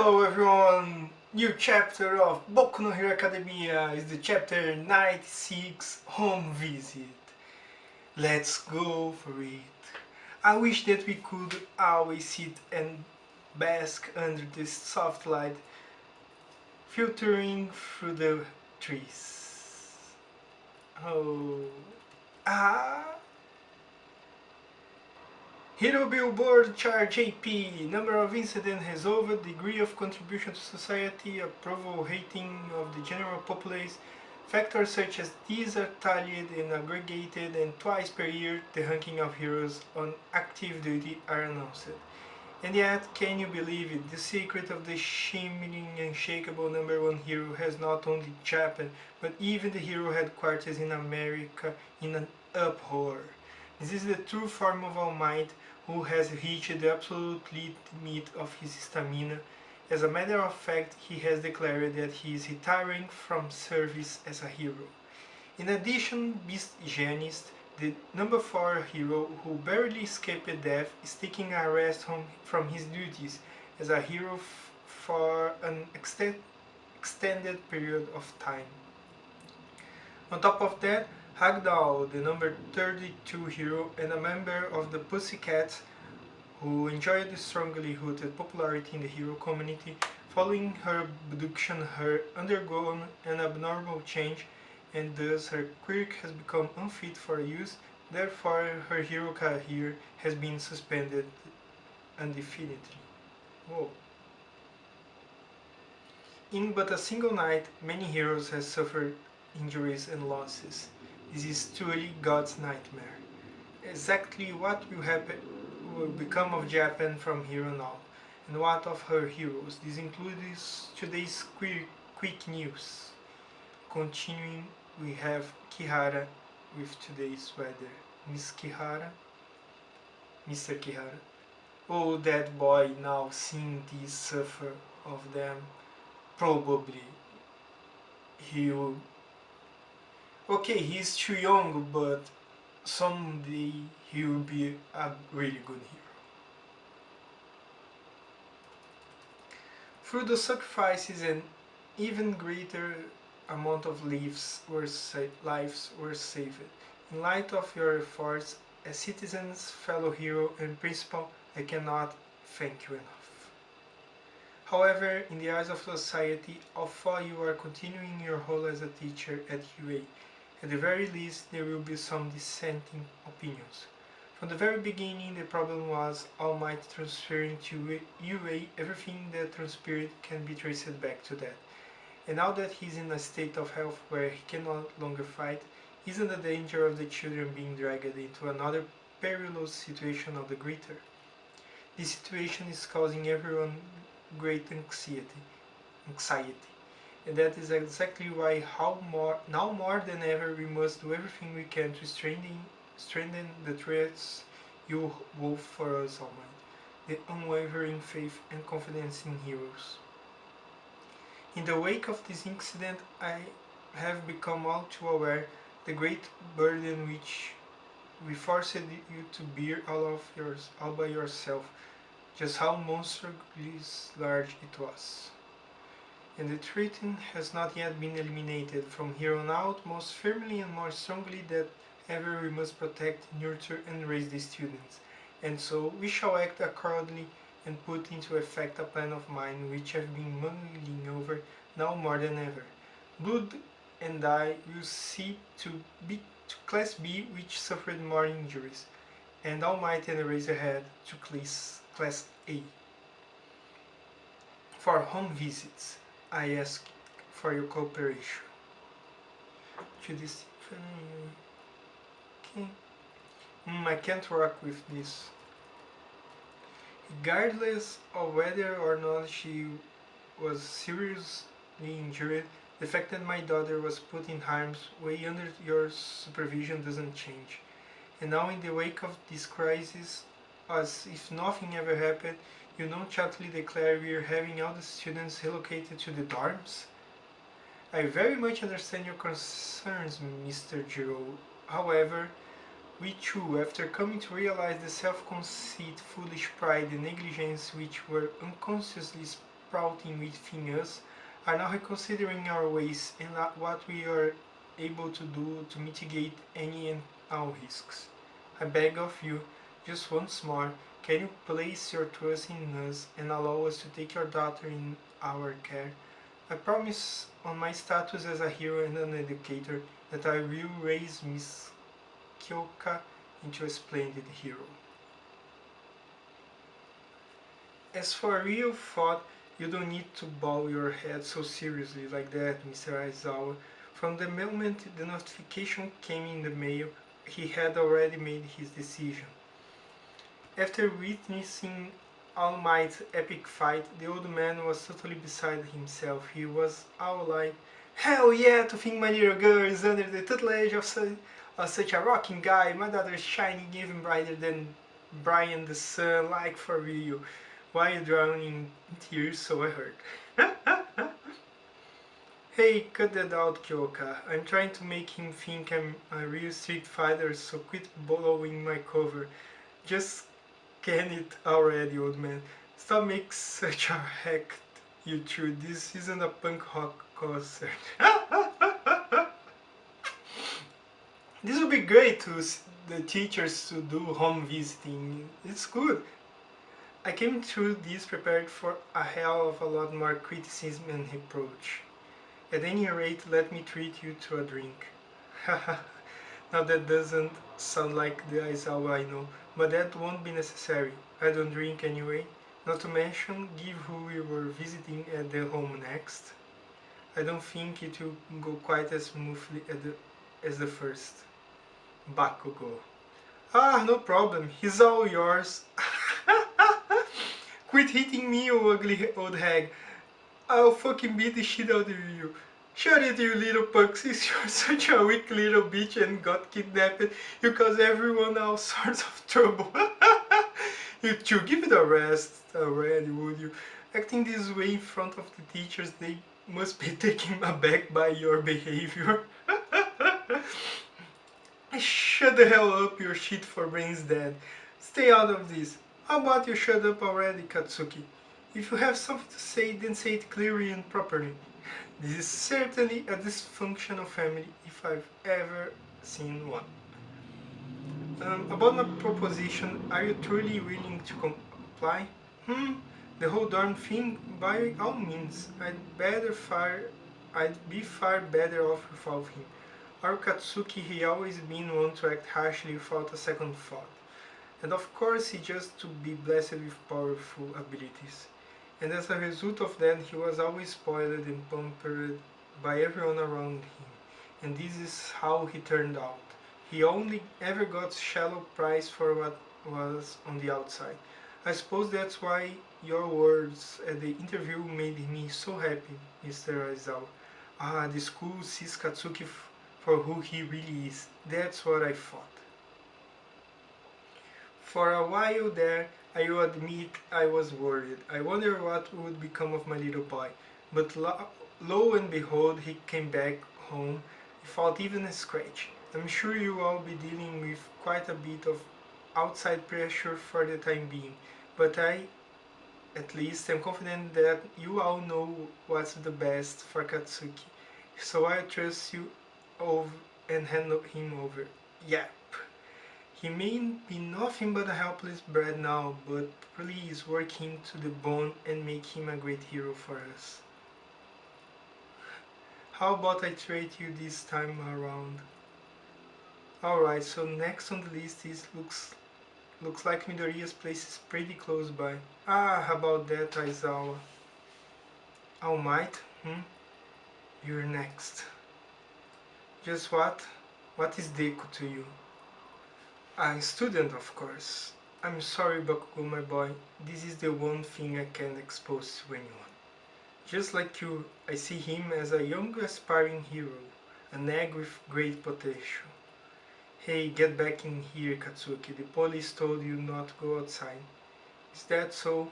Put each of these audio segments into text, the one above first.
Hello everyone! New chapter of Boku no Hero Academia is the chapter 96 Home Visit. Let's go for it. I wish that we could always sit and bask under the soft light filtering through the trees. Oh. Ah. Hero Billboard Chart JP, number of incidents resolved, degree of contribution to society, approval rating of the general populace. Factors such as these are tallied and aggregated, and twice per year the ranking of heroes on active duty are announced. And yet, can you believe it? The secret of the shimmering, unshakable number one hero has not only Japan, but even the hero headquarters in America in an uproar. This is the true form of All Might, who has reached the absolute limit of his stamina. As a matter of fact, he has declared that he is retiring from service as a hero. In addition, Beast Janist, the number 4 hero who barely escaped death, is taking a rest from his duties as a hero for an extended period of time. On top of that, Hagdahl, the number 32 hero and a member of the Pussycats, who enjoyed strongly rooted popularity in the hero community, following her abduction, her undergone an abnormal change, and thus her quirk has become unfit for use. Therefore, her hero career has been suspended indefinitely. Whoa. In but a single night, many heroes have suffered injuries and losses. This is truly God's nightmare. Exactly what will become of Japan from here on out, and what of her heroes. This includes today's quick news. Continuing, we have Kihara with today's weather. Miss Kihara? Mr. Kihara. Oh, that boy now seeing this suffer of them. Probably he will. Okay, he's too young, but someday he will be a really good hero. Through the sacrifices, an even greater amount of lives were saved. In light of your efforts as citizens, fellow hero, and principal, I cannot thank you enough. However, in the eyes of society, although you are continuing your role as a teacher at UA, at the very least there will be some dissenting opinions. From the very beginning, the problem was All Might transferring to UA. Everything that transpired can be traced back to that. And now that he's in a state of health where he can no longer fight, isn't the danger of the children being dragged into another perilous situation of the greater? This situation is causing everyone great anxiety, and that is exactly why now more than ever we must do everything we can to strengthen the threats you hold for us, All Might, the unwavering faith and confidence in heroes. In the wake of this incident, I have become all too aware the great burden which we forced you to bear all by yourself, just how monstrously large it was. And the threat has not yet been eliminated. From here on out, most firmly and more strongly than ever, we must protect, nurture, and raise the students. And so we shall act accordingly and put into effect a plan of mine which I've been mulling over now more than ever. Blood and I will see to Class B, which suffered more injuries, and All Might and Eraserhead to Class A. For home visits, I ask for your cooperation. To this, okay. I can't work with this. Regardless of whether or not she was seriously injured, the fact that my daughter was put in harm's way under your supervision doesn't change. And now, in the wake of this crisis, as if nothing ever happened, you nonchalantly declare we are having all the students relocated to the dorms? I very much understand your concerns, Mr. Giro. However, we too, after coming to realize the self-conceit, foolish pride, and negligence which were unconsciously sprouting within us are now reconsidering our ways and what we are able to do to mitigate any and all risks. I beg of you, just once more, can you place your trust in us and allow us to take your daughter in our care? I promise on my status as a hero and an educator that I will raise Miss Kyoka into a splendid hero. As for real thought, you don't need to bow your head so seriously like that, Mr. Aizawa. From the moment the notification came in the mail, he had already made his decision. After witnessing All Might's epic fight, the old man was totally beside himself. He was all like, "Hell yeah, to think my little girl is under the tutelage of such a rocking guy. My daughter is shining even brighter than Brian the sun, like for real." While drowning in tears, so I heard. Hey, cut that out, Kyoka. I'm trying to make him think I'm a real street fighter, so quit blowing my cover. Just can it already, old man. Stop making such a act, you two. This isn't a punk rock concert. This would be great to the teachers to do home visiting. It's good. I came through this prepared for a hell of a lot more criticism and reproach. At any rate, let me treat you to a drink. Now that doesn't sound like the Aizawa I know, but that won't be necessary. I don't drink anyway. Not to mention, give who we were visiting at the home next. I don't think it will go quite as smoothly as the first. Bakugo. Ah, no problem. He's all yours. Quit hitting me, you ugly old hag. I'll fucking beat the shit out of you. Shut it, you little punk. Since you're such a weak little bitch and got kidnapped, you cause everyone all sorts of trouble. You two, give it a rest already, would you? Acting this way in front of the teachers, they must be taken aback by your behavior. Shut the hell up, your shit for brains dead. Stay out of this. How about you shut up already, Katsuki? If you have something to say, then say it clearly and properly. This is certainly a dysfunctional family if I've ever seen one. About my proposition, are you truly willing to comply? The whole darn thing? By all means. I'd be far better off without him. Our Katsuki, he always been one to act harshly without a second thought. And of course he just to be blessed with powerful abilities. And as a result of that, he was always spoiled and pampered by everyone around him. And this is how he turned out. He only ever got shallow praise for what was on the outside. I suppose that's why your words at the interview made me so happy, Mr. Aizawa. Ah, the school sees Katsuki for who he really is. That's what I thought. For a while there, I will admit I was worried. I wondered what would become of my little boy. But lo and behold, he came back home without even a scratch. I'm sure you will be dealing with quite a bit of outside pressure for the time being, but I, at least, am confident that you all know what's the best for Katsuki. So I trust you over and hand him over. Yep. He may be nothing but a helpless brat now, but please work him to the bone and make him a great hero for us. How about I trade you this time around? Alright, so next on the list is looks like Midoriya's place is pretty close by. Ah, how about that, Aizawa? All Might? You're next. Just what? What is Deku to you? A student, of course. I'm sorry, Boku, my boy. This is the one thing I can't expose to anyone. Just like you, I see him as a young aspiring hero, an egg with great potential. Hey, get back in here, Katsuki. The police told you not to go outside. Is that so?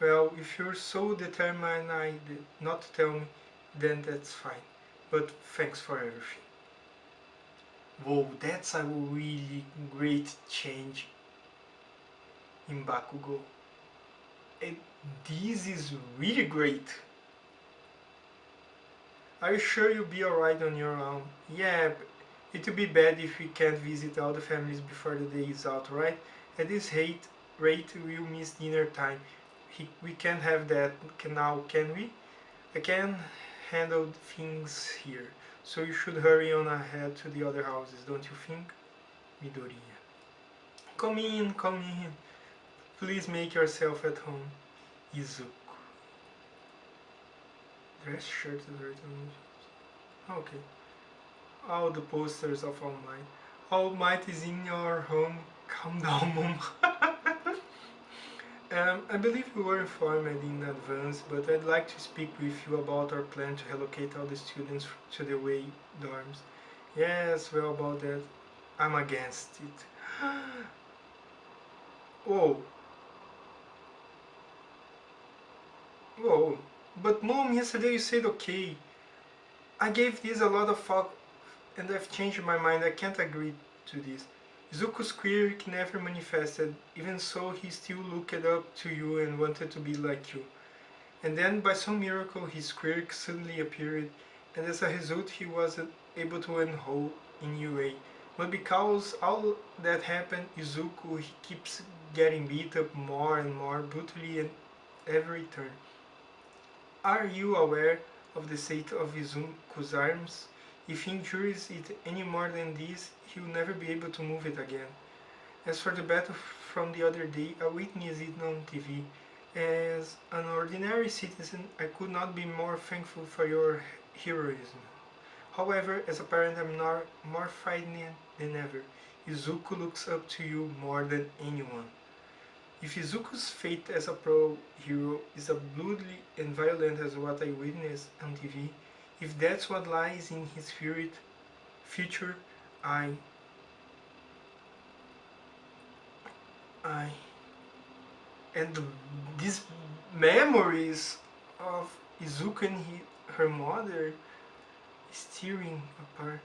Well, if you're so determined not to tell me, then that's fine. But thanks for everything. Whoa, that's a really great change in Bakugo. This is really great. Are you sure you'll be alright on your own? Yeah, it would be bad if we can't visit all the families before the day is out, right? At this rate, we'll miss dinner time. We can't have that now, can we? I can handle things here, so you should hurry on ahead to the other houses, don't you think? Midoriya. Come in, come in. Please make yourself at home. Izuku. Dress shirt is written. Okay. All the posters of All Might. All Might is in your home. Calm down, mom. I believe we were informed in advance, but I'd like to speak with you about our plan to relocate all the students to the way dorms. Yes, well, about that, I'm against it. Whoa, whoa. But mom, yesterday you said okay. I gave this a lot of thought and I've changed my mind. I can't agree to this. Zuko's quirk never manifested, even so he still looked up to you and wanted to be like you. And then by some miracle his quirk suddenly appeared, and as a result he was able to enroll in UA. But because all that happened, Izuku he keeps getting beat up more and more brutally at every turn. Are you aware of the state of Izuku's arms? If he injures it any more than this, he will never be able to move it again. As for the battle from the other day, I witnessed it on TV. As an ordinary citizen, I could not be more thankful for your heroism. However, as a parent, I'm not more frightened than ever. Izuku looks up to you more than anyone. If Izuku's fate as a pro hero is as bloody and violent as what I witnessed on TV, if that's what lies in his future, I, I, and these memories of Izuku and her mother steering apart.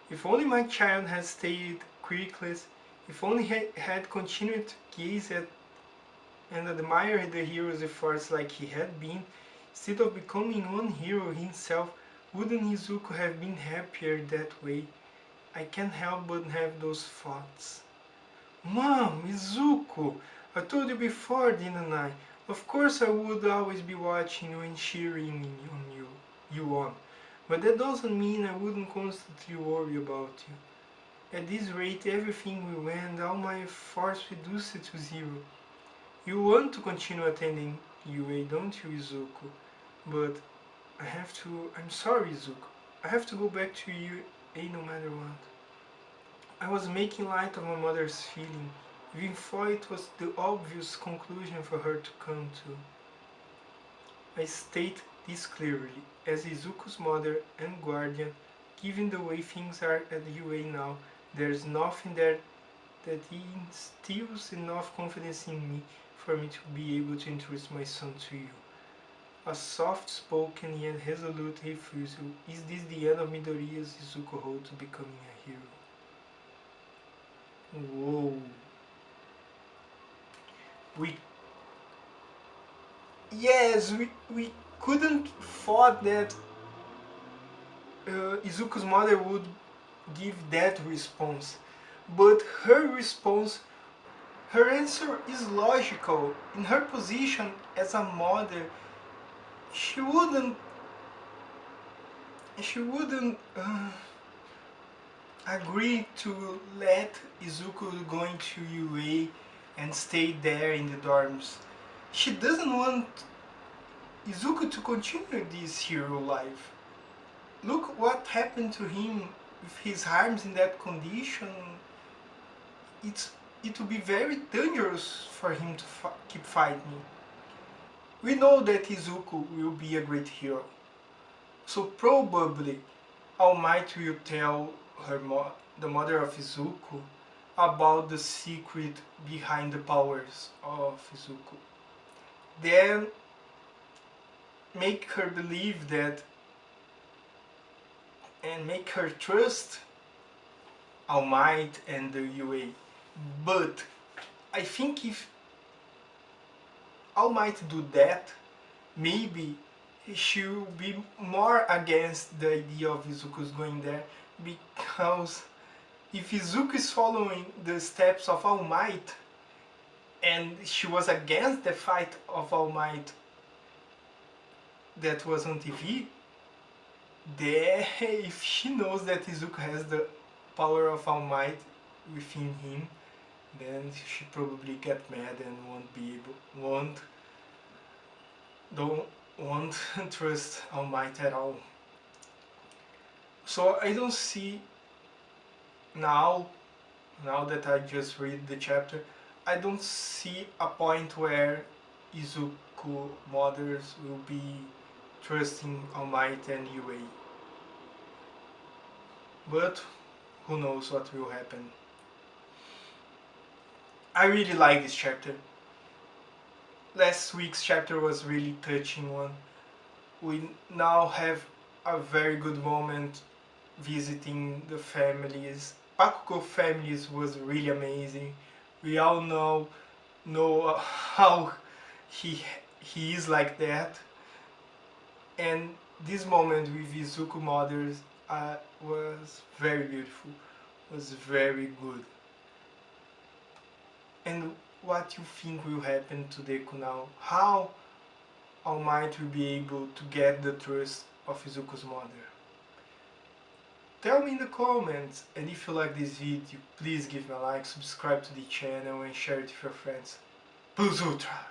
If only my child had stayed quirkless, if only he had continued to gaze at and admire the hero's efforts like he had been, instead of becoming one hero himself, wouldn't Izuku have been happier that way? I can't help but have those thoughts. Mom, Izuku, I told you before, didn't I? Of course I would always be watching you and cheering on you on. But that doesn't mean I wouldn't constantly worry about you. At this rate, everything will end, all my efforts reduced to zero. You want to continue attending UA, don't you, Izuku? But I'm sorry, Izuku. I have to go back to UA no matter what. I was making light of my mother's feeling, even though it was the obvious conclusion for her to come to. I state this clearly, as Izuku's mother and guardian, given the way things are at UA now, there's nothing there that instills enough confidence in me for me to be able to introduce my son to you. A soft-spoken yet resolute refusal. Is this the end of Midoriya's Izuku road to becoming a hero? Whoa. We couldn't thought that Izuku's mother would give that response. But her answer is logical. In her position as a mother, she wouldn't agree to let Izuku go into UA and stay there in the dorms. She doesn't want Izuku to continue this hero life. Look what happened to him with his arms in that condition. It would be very dangerous for him to keep fighting. We know that Izuku will be a great hero. So probably All Might will tell the mother of Izuku about the secret behind the powers of Izuku. Then make her believe that and make her trust All Might and the UA. But I think if All Might do that, maybe she will be more against the idea of Izuku's going there, because if Izuku is following the steps of All Might and she was against the fight of All Might that was on TV, then if she knows that Izuku has the power of All Might within him, then she probably get mad and won't trust All Might at all. So I don't see now that I just read the chapter, I don't see a point where Izuku mothers will be trusting All Might and UA. But who knows what will happen. I really like this chapter. Last week's chapter was really touching one. We now have a very good moment visiting the families. Bakugo families was really amazing. We all know how he is like that. And this moment with Izuku mothers was very beautiful, was very good. And what you think will happen to Deku now? How All Might will be able to get the trust of Izuku's mother? Tell me in the comments, and if you like this video, please give me a like, subscribe to the channel and share it with your friends. Plus Ultra!